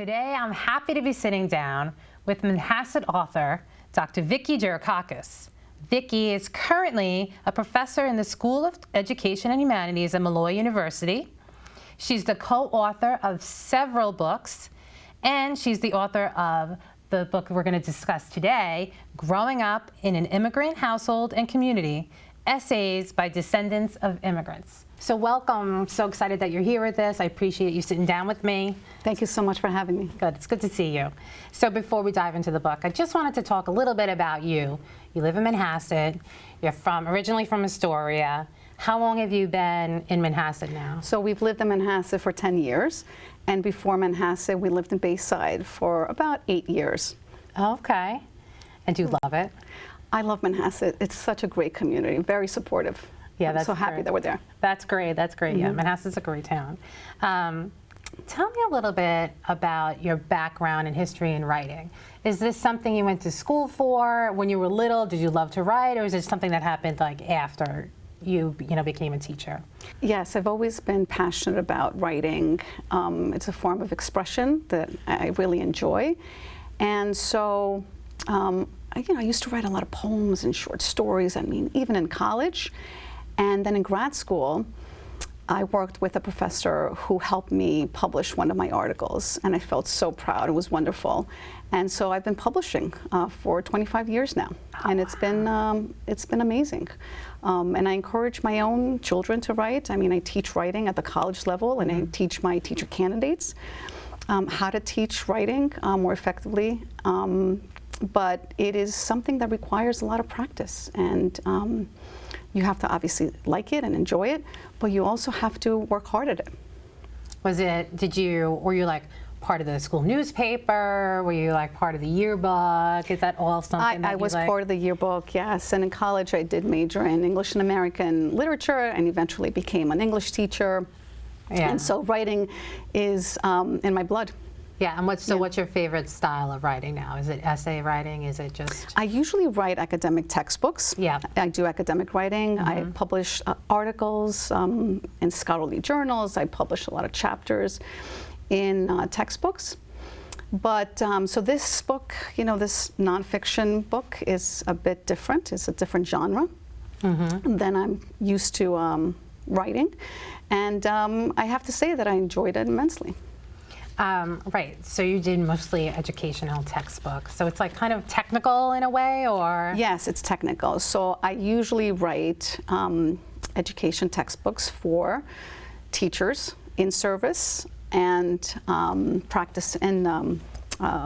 Today, I'm happy to be sitting down with Manhasset author, Dr. Vicky Giouroukakis. Vicky is currently a professor in the School of Education and Humanities at Malloy University. She's the co-author of several books, and she's the author of the book we're going to discuss today, Growing Up in an Immigrant Household and Community, Essays by Descendants of Immigrants. So welcome. I'm so excited that you're here with us. I appreciate you sitting down with me. Thank you so much for having me. Good. It's good to see you. So before we dive into the book, I just wanted to talk a little bit about you. You live in Manhasset. You're originally from Astoria. How long have you been in Manhasset now? So we've lived in Manhasset for 10 years. And before Manhasset, we lived in Bayside for about 8 years. Okay. And do you love it? I love Manhasset. It's such a great community, very supportive. Yeah, I'm so happy that we're there. That's great. That's great. Yeah, Manhasset's a great town. Tell me a little bit about your background in history and writing. Is this something you went to school for when you were little? Did you love to write, or is it something that happened like after you became a teacher? Yes, I've always been passionate about writing. It's a form of expression that I really enjoy, and so I used to write a lot of poems and short stories. I mean, even in college. And then in grad school, I worked with a professor who helped me publish one of my articles, and I felt so proud. It was wonderful. And so I've been publishing for 25 years now, and it's been amazing. And I encourage my own children to write. I mean, I teach writing at the college level, and I teach my teacher candidates how to teach writing more effectively. But it is something that requires a lot of practice, and you have to obviously like it and enjoy it, but you also have to work hard at it. Were you like part of the school newspaper? Were you like part of the yearbook? Is that all something that I was part of the yearbook, yes. And in college I did major in English and American literature and eventually became an English teacher. Yeah. And so writing is in my blood. Yeah, and what's your favorite style of writing now? Is it essay writing? Is it just? I usually write academic textbooks. Yeah. I do academic writing. I publish articles in scholarly journals. I publish a lot of chapters in textbooks. But so this book, this nonfiction book is a bit different. It's a different genre than I'm used to writing. And I have to say that I enjoyed it immensely. Right, so you did mostly educational textbooks. So it's like kind of technical in a way, or? Yes, it's technical. So I usually write education textbooks for teachers in service and practice and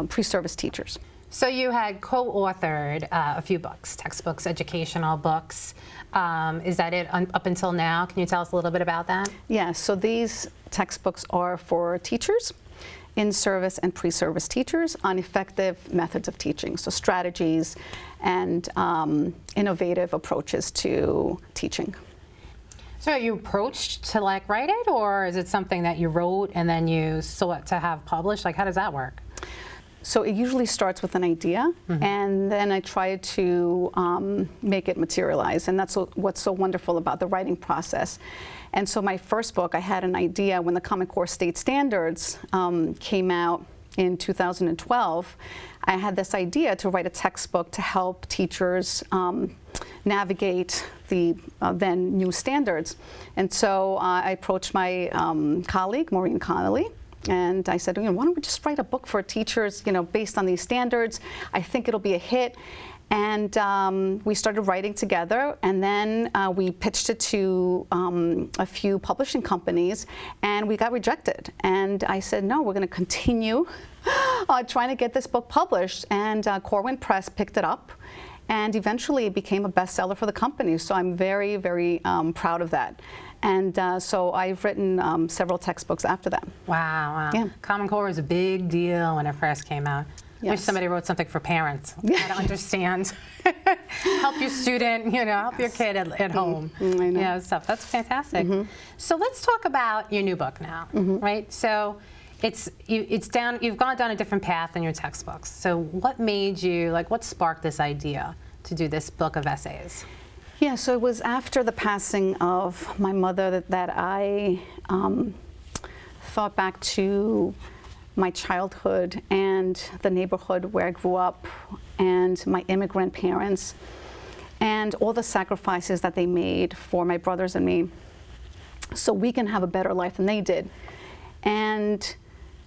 pre-service teachers. So you had co-authored a few books, textbooks, educational books. Is that it up until now? Can you tell us a little bit about that? Yes, so these textbooks are for teachers, in-service and pre-service teachers on effective methods of teaching, so strategies and innovative approaches to teaching. So are you approached to write it, or is it something that you wrote and then you sought to have published? How does that work? So it usually starts with an idea, and then I try to make it materialize, and that's what's so wonderful about the writing process. And so my first book, I had an idea when the Common Core State Standards came out in 2012. I had this idea to write a textbook to help teachers navigate the then new standards. And so I approached my colleague, Maureen Connolly, and I said, why don't we just write a book for teachers, based on these standards? I think it'll be a hit. And we started writing together, and then we pitched it to a few publishing companies, and we got rejected. And I said, no, we're going to continue trying to get this book published. And Corwin Press picked it up, and eventually it became a bestseller for the company. So I'm very, very proud of that. And so I've written several textbooks after that. Wow. Yeah. Common Core was a big deal when it first came out. Yes. I wish somebody wrote something for parents. How to understand. Help your student, help your kid at home. I know. Stuff. That's fantastic. So let's talk about your new book now, right? So you've gone down a different path in your textbooks. So what made you, what sparked this idea to do this book of essays? Yeah, so it was after the passing of my mother that I thought back to my childhood and the neighborhood where I grew up and my immigrant parents and all the sacrifices that they made for my brothers and me so we can have a better life than they did. And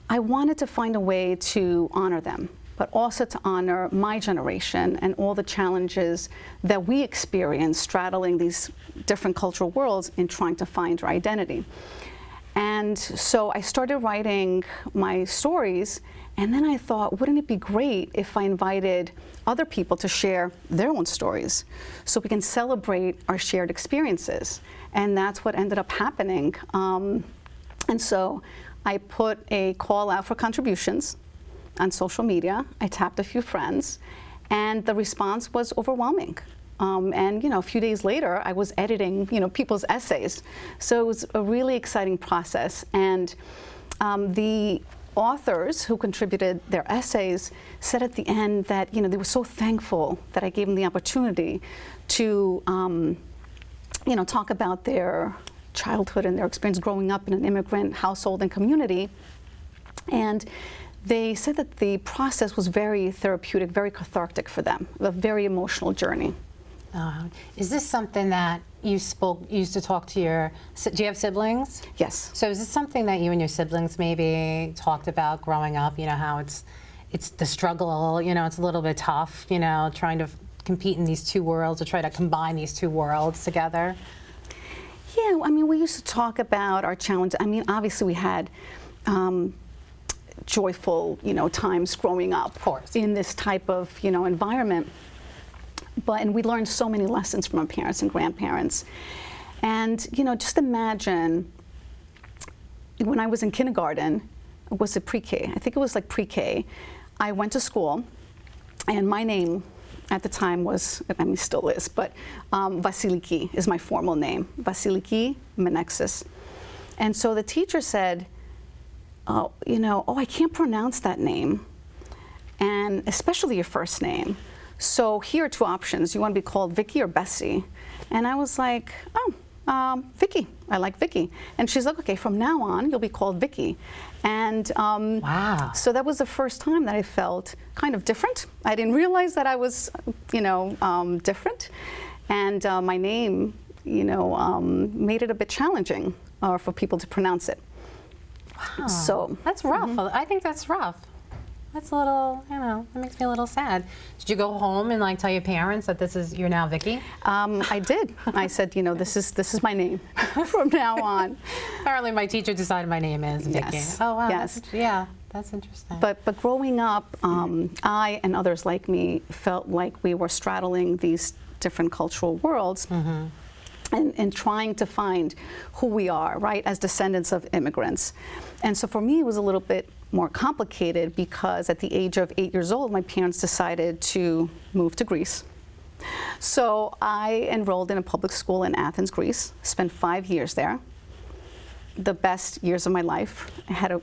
I wanted to find a way to honor them, but also to honor my generation and all the challenges that we experience straddling these different cultural worlds in trying to find our identity. And so I started writing my stories, and then I thought, wouldn't it be great if I invited other people to share their own stories so we can celebrate our shared experiences? And that's what ended up happening. And so I put a call out for contributions on social media. I tapped a few friends, and the response was overwhelming. And a few days later, I was editing, people's essays. So it was a really exciting process. And the authors who contributed their essays said at the end that, they were so thankful that I gave them the opportunity to, talk about their childhood and their experience growing up in an immigrant household and community. And they said that the process was very therapeutic, very cathartic for them, a very emotional journey. Is this something that you used to talk to do you have siblings? Yes. So is this something that you and your siblings maybe talked about growing up, how it's the struggle, it's a little bit tough, trying to compete in these two worlds or try to combine these two worlds together? Yeah, we used to talk about our challenge. Obviously we had joyful, times growing up, of course, in this type of, environment. And we learned so many lessons from our parents and grandparents. And, just imagine when I was in kindergarten, was it pre-K? I think it was like pre-K. I went to school, and my name at the time was, still is, but Vasiliki is my formal name, Vasiliki Menexis. And so the teacher said, I can't pronounce that name, and especially your first name. So here are two options. You want to be called Vicky or Bessie? And I was like, Vicky. I like Vicky. And she's like, okay, from now on, you'll be called Vicky. And wow. So that was the first time that I felt kind of different. I didn't realize that I was, different. And my name, made it a bit challenging for people to pronounce it. Wow. So that's rough. I think that's rough. That's a little, that makes me a little sad. Did you go home and tell your parents that you're now Vicky? I did. I said, this is my name from now on. Apparently my teacher decided my name is Vicky. Yes. Oh wow. Yes. That's interesting. But growing up, I and others like me felt like we were straddling these different cultural worlds. Mm-hmm. And trying to find who we are, right, as descendants of immigrants. And so for me, it was a little bit more complicated because at the age of 8 years old, my parents decided to move to Greece. So I enrolled in a public school in Athens, Greece, spent 5 years there. The best years of my life. I had it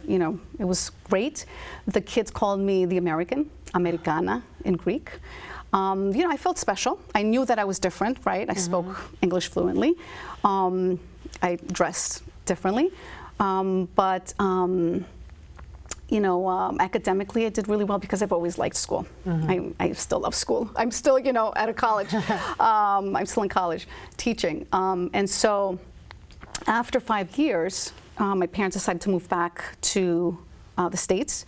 was great. The kids called me the American, Americana in Greek. I felt special. I knew that I was different, right? I spoke English fluently. I dressed differently. Academically, I did really well because I've always liked school. I still love school. I'm still, at a college. I'm still in college teaching. And so after 5 years, my parents decided to move back to the States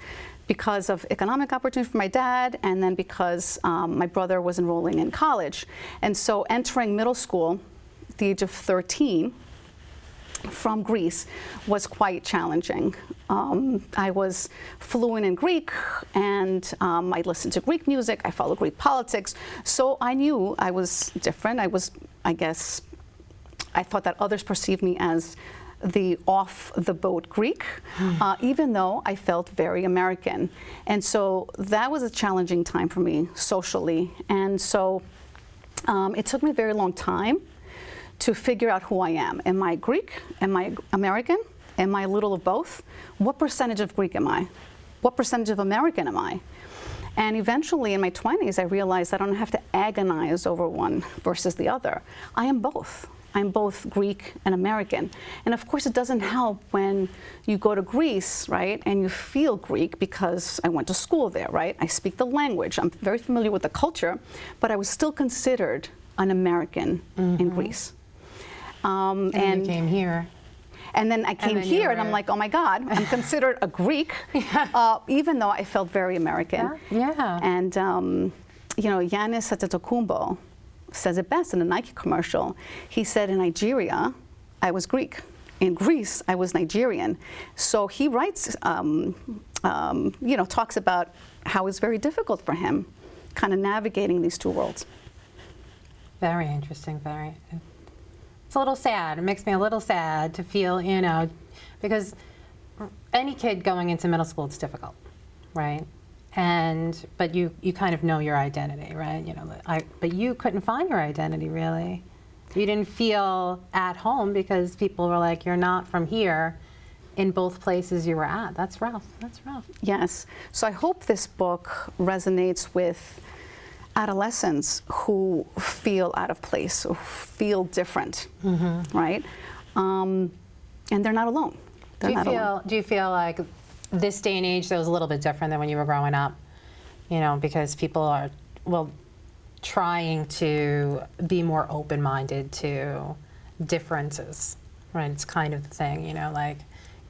because of economic opportunity for my dad, and then because my brother was enrolling in college. And so entering middle school at the age of 13 from Greece was quite challenging. I was fluent in Greek, and I listened to Greek music, I followed Greek politics, so I knew I was different. I thought that others perceived me as the off-the-boat Greek, even though I felt very American. And so that was a challenging time for me socially. And so it took me a very long time to figure out who I am. Am I Greek? Am I American? Am I a little of both? What percentage of Greek am I? What percentage of American am I? And eventually in my 20s, I realized I don't have to agonize over one versus the other. I am both. I'm both Greek and American. And of course, it doesn't help when you go to Greece, right, and you feel Greek because I went to school there, right? I speak the language. I'm very familiar with the culture, but I was still considered an American in Greece. And you came here. And then I came here, and I'm like, oh my God, I'm considered a Greek, even though I felt very American. Yeah. And you know, Giannis Antetokounmpo says it best in a Nike commercial. He said, in Nigeria, I was Greek. In Greece, I was Nigerian. So he writes, you know, talks about how it's very difficult for him, kind of navigating these two worlds. Very interesting, very. It's a little sad. It makes me a little sad to feel, you know, because any kid going into middle school, it's difficult, right? But you kind of know your identity, right? You know, but you couldn't find your identity really. You didn't feel at home because people were like, you're not from here in both places you were at. That's rough. That's rough. Yes. So I hope this book resonates with adolescents who feel out of place, who feel different, right? And they're not alone. They're not alone. Do you feel like this day and age that was a little bit different than when you were growing up? You know, because people are, well, trying to be more open-minded to differences, right? It's kind of the thing, you know, like,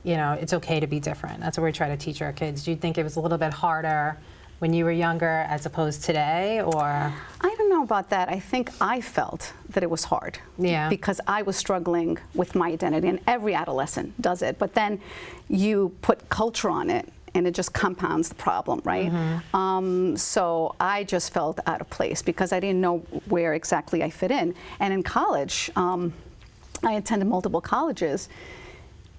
you know, it's okay to be different. That's what we try to teach our kids. Do you think it was a little bit harder when you were younger as opposed to today, or? I don't know about that. I think I felt that it was hard. Yeah. Because I was struggling with my identity, and every adolescent does it. But then you put culture on it, and it just compounds the problem, right? So I just felt out of place because I didn't know where exactly I fit in. And in college, I attended multiple colleges.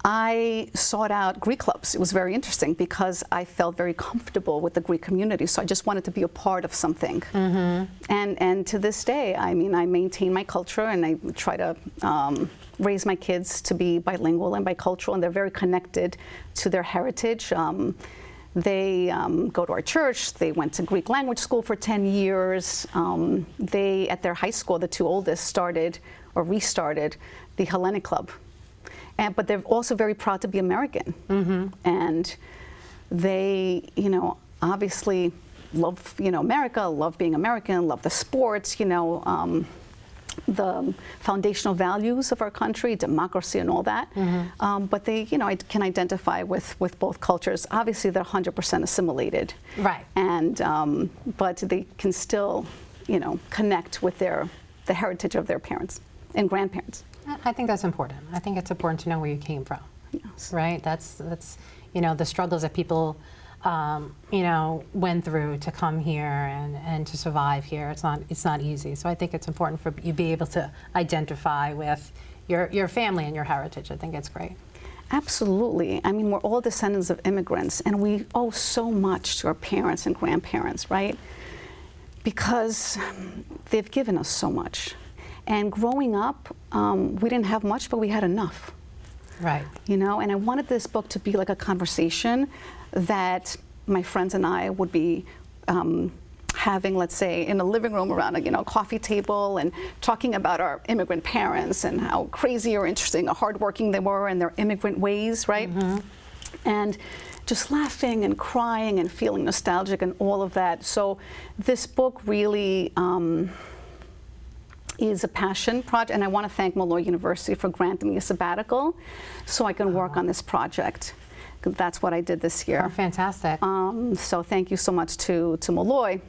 I sought out Greek clubs. It was very interesting because I felt very comfortable with the Greek community, so I just wanted to be a part of something. And to this day, I mean, I maintain my culture, and I try to raise my kids to be bilingual and bicultural, and they're very connected to their heritage. They go to our church. They went to Greek language school for 10 years. They, at their high school, the two oldest, started or restarted the Hellenic Club. But they're also very proud to be American. And they, you know, obviously love, you know, America, love being American, love the sports, you know, the foundational values of our country, democracy and all that. But they, you know, can identify with both cultures. Obviously, they're 100% assimilated. Right. And, but they can still, you know, connect with the heritage of their parents and grandparents. I think that's important. I think it's important to know where you came from. Yes. Right? That's you know, the struggles that people you know, went through to come here and to survive here. It's not easy. So I think it's important for you to be able to identify with your family and your heritage. I think it's great. Absolutely. I mean, we're all descendants of immigrants, and we owe so much to our parents and grandparents, right? Because they've given us so much. And growing up, we didn't have much, but we had enough. Right. You know, and I wanted this book to be like a conversation that my friends and I would be having, let's say, in a living room around a, you know, coffee table, and talking about our immigrant parents and how crazy or interesting or hardworking they were and their immigrant ways, right? And just laughing and crying and feeling nostalgic and all of that. So this book really is a passion project, and I want to thank Malloy University for granting me a sabbatical so I can work on this project. That's what I did this year. Oh, fantastic. So thank you so much to Malloy.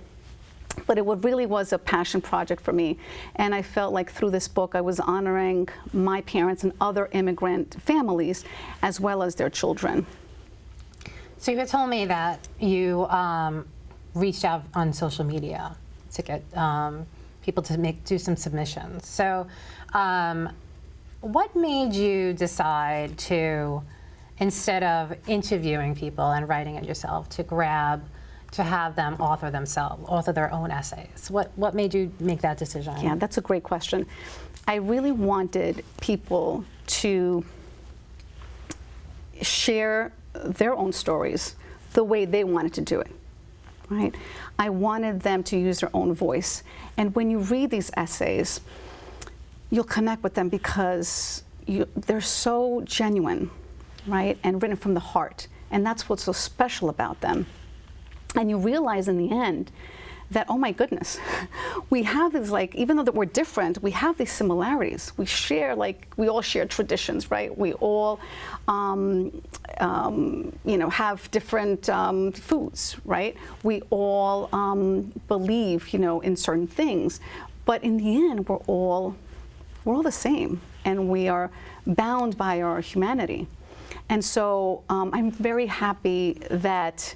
But it really was a passion project for me, and I felt like through this book I was honoring my parents and other immigrant families as well as their children. So you had told me that you reached out on social media to get people to do some submissions. So what made you decide to, instead of interviewing people and writing it yourself, to have them author their own essays? What made you make that decision? Yeah, that's a great question. I really wanted people to share their own stories the way they wanted to do it, right? I wanted them to use their own voice. And when you read these essays, you'll connect with them because they're so genuine, right, and written from the heart. And that's what's so special about them. And you realize in the end that, oh my goodness, we have these, like, even though that we're different, we have these similarities. We share, like, we all share traditions, right? We all, you know, have different foods, right? We all believe, you know, in certain things. But in the end, we're all the same, and we are bound by our humanity. And so I'm very happy that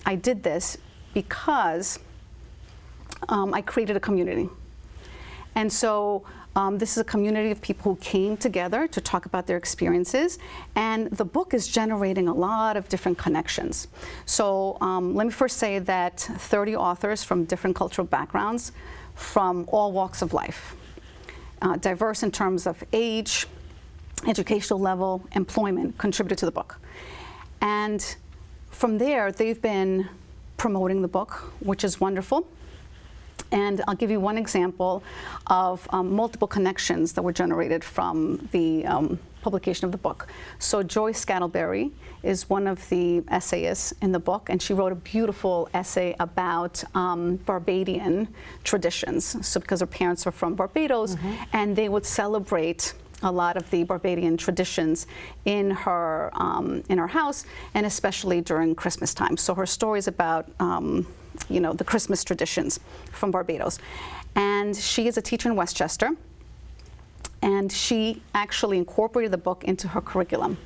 I did this because I created a community. And so this is a community of people who came together to talk about their experiences, and the book is generating a lot of different connections. So let me first say that 30 authors from different cultural backgrounds, from all walks of life, diverse in terms of age, educational level, employment, contributed to the book. And from there, they've been promoting the book, which is wonderful. And I'll give you one example of multiple connections that were generated from the publication of the book. So Joy Scattleberry is one of the essayists in the book, and she wrote a beautiful essay about Barbadian traditions. So because her parents are from Barbados, and they would celebrate a lot of the Barbadian traditions in her house, and especially during Christmas time. So her story is about you know, the Christmas traditions from Barbados. And she is a teacher in Westchester, and she actually incorporated the book into her curriculum.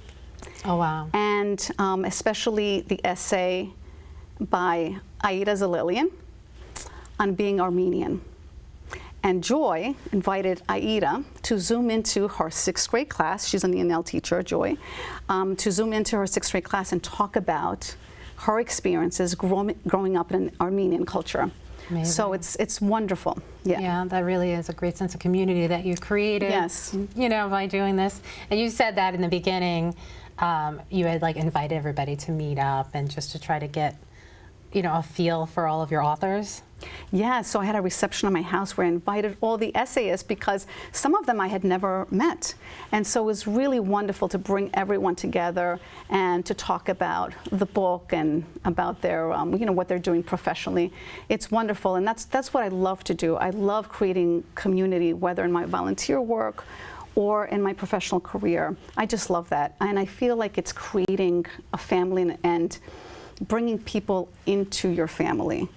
Oh, wow. And especially the essay by Aida Zalilian on being Armenian. And Joy invited Aida to zoom into her 6th grade class. She's an ENL teacher, Joy, to zoom into her 6th grade class and talk about her experiences growing up in an Armenian culture. Amazing. So it's wonderful. Yeah. Yeah, that really is a great sense of community that you created. Yes. You know, by doing this. And you said that in the beginning, you had like invited everybody to meet up and just to try to get, you know, a feel for all of your authors. Yeah, so I had a reception at my house where I invited all the essayists because some of them I had never met. And so it was really wonderful to bring everyone together and to talk about the book and about their, you know, what they're doing professionally. It's wonderful, and that's what I love to do. I love creating community, whether in my volunteer work or in my professional career. I just love that. And I feel like it's creating a family and bringing people into your family.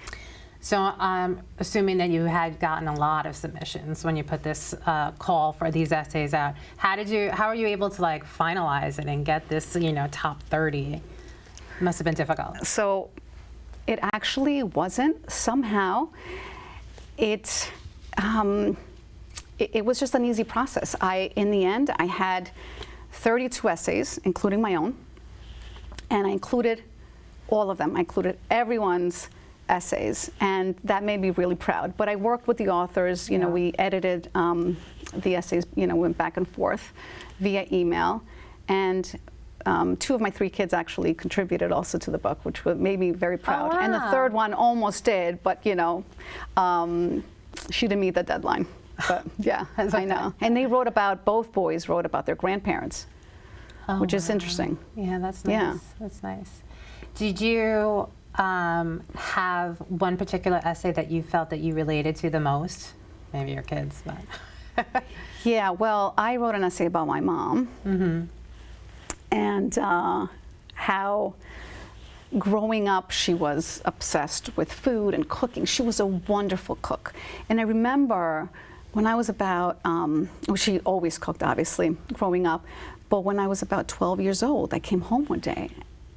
So I'm assuming that you had gotten a lot of submissions when you put this call for these essays out. How are you able to like finalize it and get this, you know, top 30? It must have been difficult. So it actually wasn't. Somehow it was just an easy process. In the end, I had 32 essays, including my own, and I included all of them. I included everyone's essays, and that made me really proud. But I worked with the authors, you know, we edited the essays, you know, went back and forth via email, and 2 of my 3 kids actually contributed also to the book, which made me very proud. Oh, wow. And the 3rd one almost did, but you know, she didn't meet the deadline. But yeah, I know. And they both boys wrote about their grandparents, which is interesting. Yeah, that's nice. Yeah. That's nice. Did you have one particular essay that you felt that you related to the most? Maybe your kids, but. Yeah, well, I wrote an essay about my mom, and how growing up she was obsessed with food and cooking. She was a wonderful cook. And I remember when I was about, well, she always cooked, obviously, growing up, but when I was about 12 years old, I came home one day,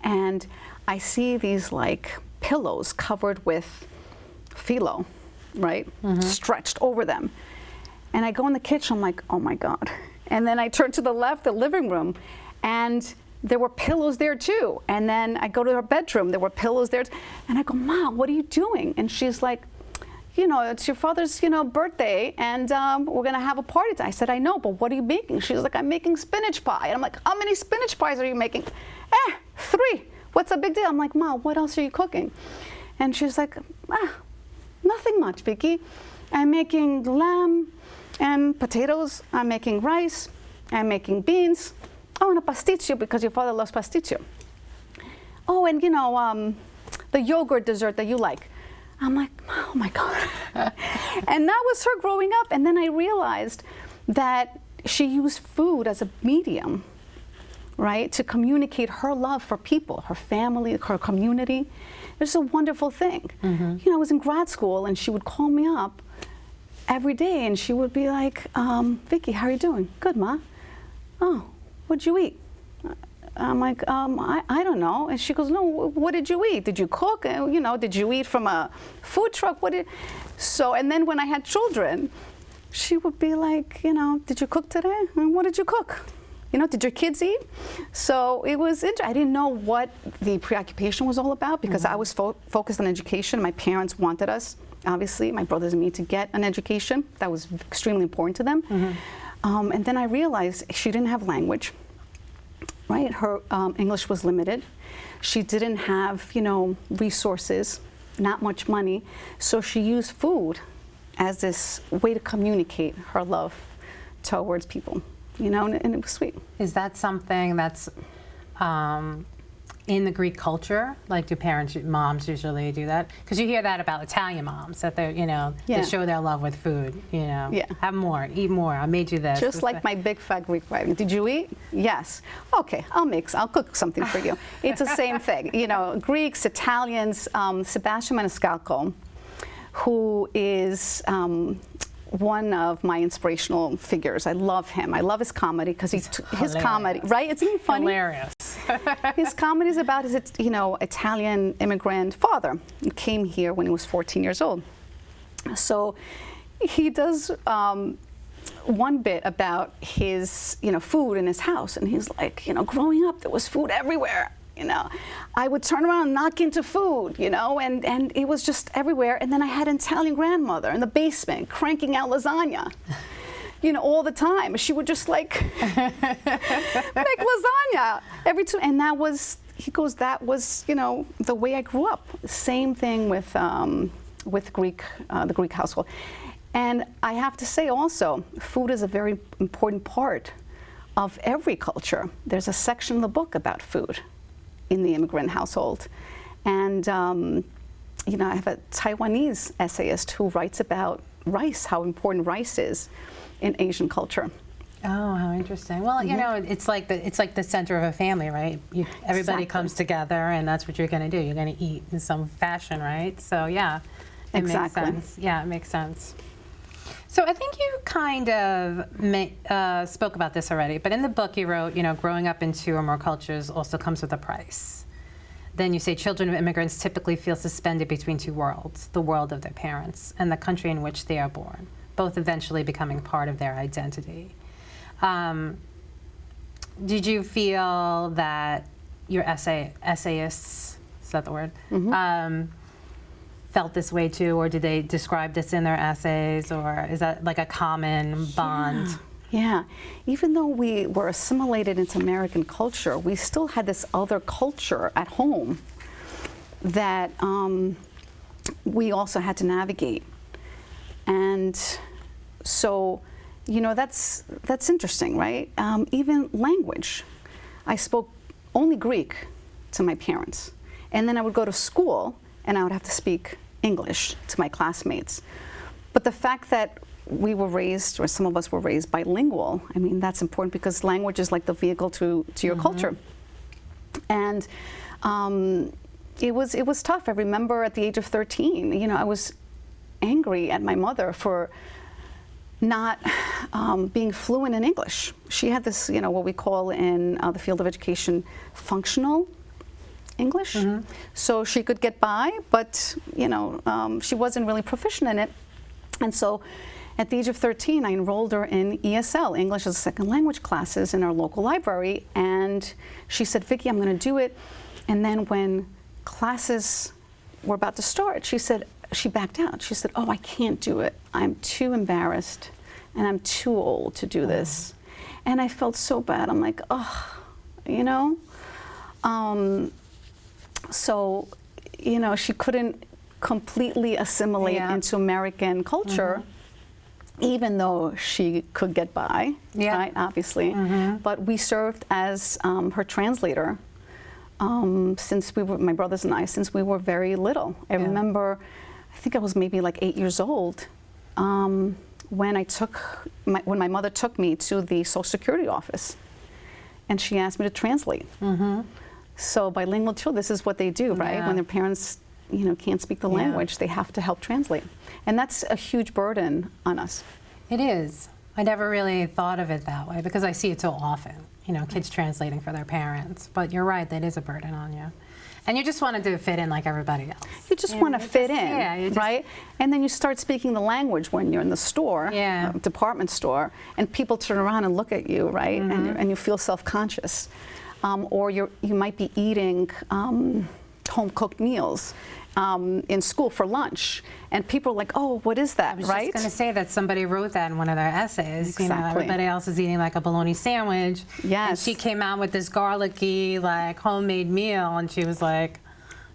and I see these like pillows covered with phyllo, right? Stretched over them. And I go in the kitchen, I'm like, oh my God. And then I turn to the left, the living room, and there were pillows there too. And then I go to her bedroom, there were pillows there. And I go, Mom, what are you doing? And she's like, you know, it's your father's, you know, birthday, and we're gonna have a party. I said, I know, but what are you making? She's like, I'm making spinach pie. And I'm like, how many spinach pies are you making? 3. What's the big deal? I'm like, Mom, what else are you cooking? And she's like, nothing much, Vicky. I'm making lamb And potatoes, I'm making rice, I'm making beans. Oh, and a pasticcio because your father loves pasticcio. Oh, and you know, the yogurt dessert that you like. I'm like, oh my God. And that was her growing up. And then I realized that she used food as a medium, right, to communicate her love for people, her family, her community. It's a wonderful thing. You know, I was in grad school and she would call me up every day and she would be like, Vicky, how are you doing? Good, Ma. Oh, what'd you eat? I'm like, I don't know. And she goes, no, what did you eat? Did you cook? You know, did you eat from a food truck? So, and then when I had children, she would be like, you know, did you cook today? And what did you cook? You know, did your kids eat? So it was interesting. I didn't know what the preoccupation was all about because I was focused on education. My parents wanted us, obviously, my brothers and me, to get an education. That was extremely important to them. And then I realized she didn't have language. Right, her English was limited. She didn't have, you know, resources, not much money. So she used food as this way to communicate her love towards people, you know, and it was sweet. Is that something that's in the Greek culture? Like, do moms usually do that? Because you hear that about Italian moms, that they, you know, they show their love with food, you know. Have more, eat more, I made you this. Just like my big fat Greek wife. Did you eat? Yes. Okay, I'll cook something for you. It's the same thing. You know, Greeks, Italians, Sebastian Maniscalco, who is one of my inspirational figures. I love him. I love his comedy because his comedy, right? Isn't he funny? Hilarious. His comedy is about his, you know, Italian immigrant father. He came here when he was 14 years old. So he does one bit about his, you know, food in his house, and he's like, you know, growing up there was food everywhere. You know, I would turn around and knock into food, you know, and it was just everywhere. And then I had an Italian grandmother in the basement cranking out lasagna, you know, all the time. She would just like make lasagna every time. And that was, he goes, that was, you know, the way I grew up. Same thing with Greek, the Greek household. And I have to say also, food is a very important part of every culture. There's a section in the book about food in the immigrant household. And, you know, I have a Taiwanese essayist who writes about rice, how important rice is in Asian culture. Oh, how interesting. Well, you know, it's like the center of a family, right? Everybody comes together, and that's what you're going to do. You're going to eat in some fashion, right? So, yeah, it makes sense. Yeah, it makes sense. So I think you kind of spoke about this already, but in the book you wrote, you know, growing up in two or more cultures also comes with a price. Then you say children of immigrants typically feel suspended between two worlds, the world of their parents and the country in which they are born, both eventually becoming part of their identity. Did you feel that your essayists, is that the word? Felt this way too, or did they describe this in their essays, or is that like a common bond? Yeah, even though we were assimilated into American culture, we still had this other culture at home that we also had to navigate. And so, you know, that's interesting, right? Even language. I spoke only Greek to my parents, and then I would go to school and I would have to speak English to my classmates. But the fact that we were raised, or some of us were raised bilingual, I mean, that's important because language is like the vehicle to your culture. And it was tough. I remember at the age of 13, you know, I was angry at my mother for not being fluent in English. She had this, you know, what we call in the field of education, functional English. So she could get by, but, you know, she wasn't really proficient in it. And so at the age of 13, I enrolled her in ESL, English as a Second Language classes in our local library. And she said, Vicky, I'm going to do it. And then when classes were about to start, she said, she backed out. She said, oh, I can't do it. I'm too embarrassed and I'm too old to do this. And I felt so bad. I'm like, oh, you know? So, you know, she couldn't completely assimilate into American culture. even though she could get by, Yeah. right, obviously. But we served as her translator since we were, my brothers and I, since we were very little. I remember, I think I was maybe like 8 years old when when my mother took me to the Social Security office, and she asked me to translate. So bilingual children, this is what they do, right? Yeah. When their parents, can't speak the language, they have to help translate, and that's a huge burden on us. It is. I never really thought of it that way because I see it so often, kids translating for their parents. But you're right, that is a burden on you. And you just wanted to fit in like everybody else. You just want to fit in, you right? And then you start speaking the language when you're in the store, Yeah. department store, and people turn around and look at you, right? And you feel self-conscious. Or you might be eating home-cooked meals in school for lunch, and people are like, "Oh, what is that?" I was right? just going to say that somebody wrote that in one of their essays. Exactly. Everybody else is eating like a bologna sandwich. Yes. And she came out with this garlicky, like homemade meal, and she was like,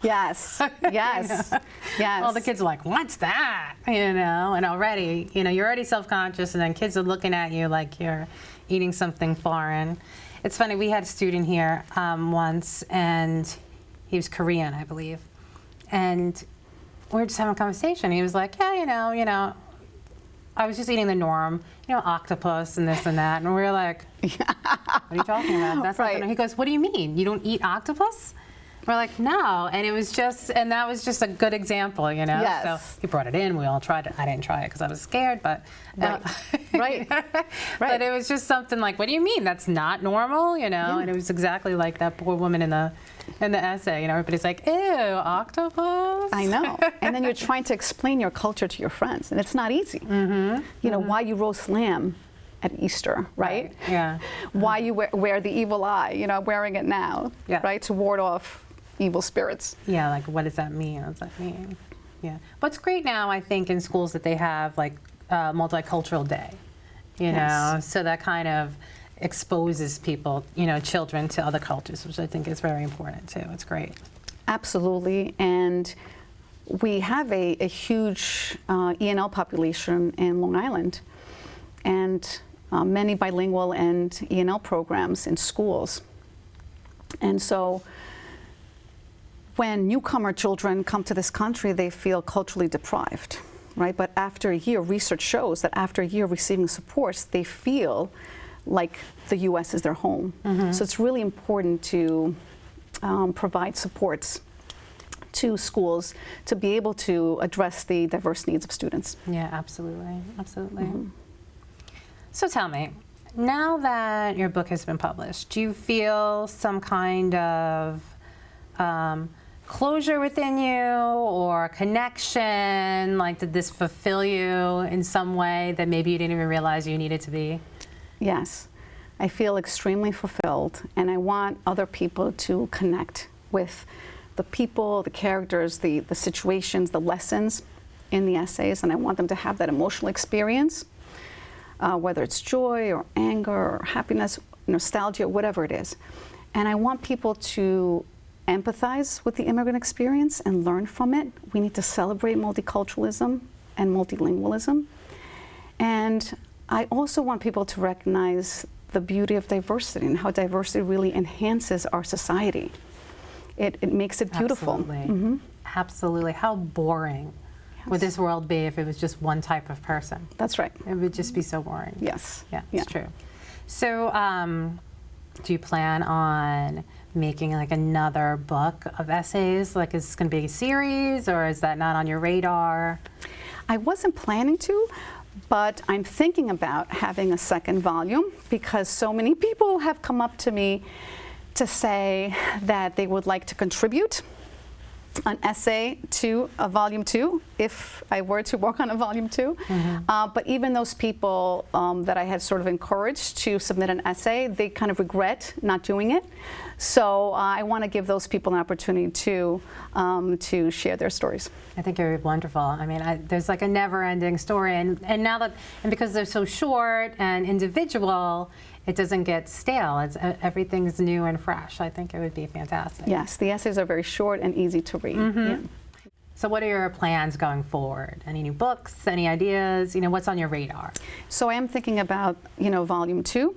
Yes, yes, yes. all the kids are like, "What's that?" And already, you're already self-conscious, and then kids are looking at you like you're eating something foreign. It's funny. We had a student here once, and he was Korean, I believe. And we were just having a conversation. He was like, yeah, I was just eating the norm, octopus and this and that. And we were like, what are you talking about? That's not Right. the norm. He goes, what do you mean? You don't eat octopus? We're like, no. And that was just a good example, Yes. So he brought it in. We all tried it. I didn't try it because I was scared, but. Right. But it was just something like, what do you mean? That's not normal, And it was exactly like that poor woman in the essay. Everybody's like, ew, octopus. I know. And then you're trying to explain your culture to your friends, and it's not easy. Why you roast lamb at Easter, right? Yeah. Why you wear the evil eye, I'm wearing it now, Yeah. right, to ward off evil spirits. Yeah, like what does that mean? What does that mean? Yeah. But it's great now, I think, in schools that they have like multicultural day, Yes. so that kind of exposes people, children to other cultures, which I think is very important too. It's great. Absolutely. And we have a huge ENL population in Long Island, and many bilingual and ENL programs in schools. And so when newcomer children come to this country, they feel culturally deprived, right? But after a year, research shows that after a year receiving supports, they feel like the U.S. is their home. So it's really important to provide supports to schools to be able to address the diverse needs of students. Yeah, absolutely. Absolutely. So tell me, now that your book has been published, do you feel some kind of closure within you or connection? Like, did this fulfill you in some way that maybe you didn't even realize you needed to be? Yes, I feel extremely fulfilled, and I want other people to connect with the people, the characters, the situations, the lessons in the essays, and I want them to have that emotional experience, whether it's joy or anger or happiness, nostalgia, whatever it is. And I want people to empathize with the immigrant experience and learn from it. We need to celebrate multiculturalism and multilingualism. And I also want people to recognize the beauty of diversity and how diversity really enhances our society. It makes it beautiful. Absolutely. Absolutely. How boring would this world be if it was just one type of person? That's right. It would just be so boring. Yes. Yeah, it's true. So do you plan on making like another book of essays? Like, is this going to be a series, or is that not on your radar? I wasn't planning to, but I'm thinking about having a second volume because so many people have come up to me to say that they would like to contribute an essay to a volume 2 if I were to work on a volume 2. But even those people that I had sort of encouraged to submit an essay, they kind of regret not doing it. So I want to give those people an opportunity to share their stories. I think you're wonderful. I mean, there's like a never-ending story, and now that, and because they're so short and individual, it doesn't get stale. Everything's new and fresh. I think it would be fantastic. Yes, the essays are very short and easy to read. Yeah. So what are your plans going forward? Any new books, any ideas? What's on your radar? So I am thinking about, volume 2.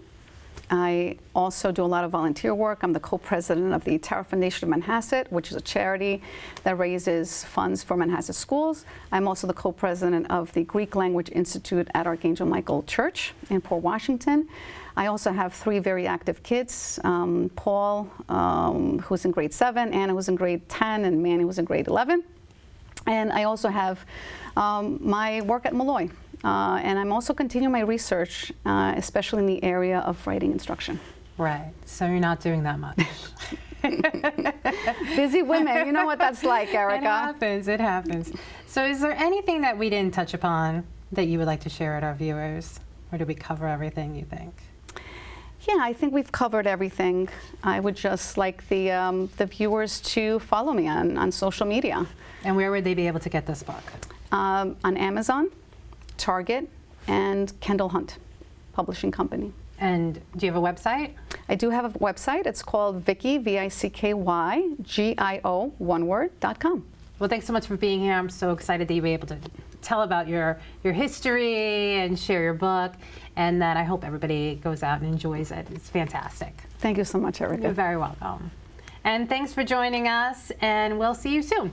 I also do a lot of volunteer work. I'm the co-president of the Tara Foundation of Manhasset, which is a charity that raises funds for Manhasset schools. I'm also the co-president of the Greek Language Institute at Archangel Michael Church in Port Washington. I also have 3 very active kids, Paul, who's in grade 7, Anna, who's in grade 10, and Manny, who's in grade 11. And I also have my work at Malloy. And I'm also continuing my research, especially in the area of writing instruction. Right. So you're not doing that much. Busy women, you know what that's like, Erica. It happens. It happens. So is there anything that we didn't touch upon that you would like to share with our viewers? Or did we cover everything, you think? Yeah, I think we've covered everything. I would just like the viewers to follow me on social media. And where would they be able to get this book? On Amazon, Target, and Kendall Hunt Publishing Company. And do you have a website? I do have a website. It's called Vicky, VICKY, one word.com. Well, thanks so much for being here. I'm so excited that you were able to tell about your history and share your book, and that I hope everybody goes out and enjoys it. It's fantastic. Thank you so much, Erica. You're very welcome. And thanks for joining us, and we'll see you soon.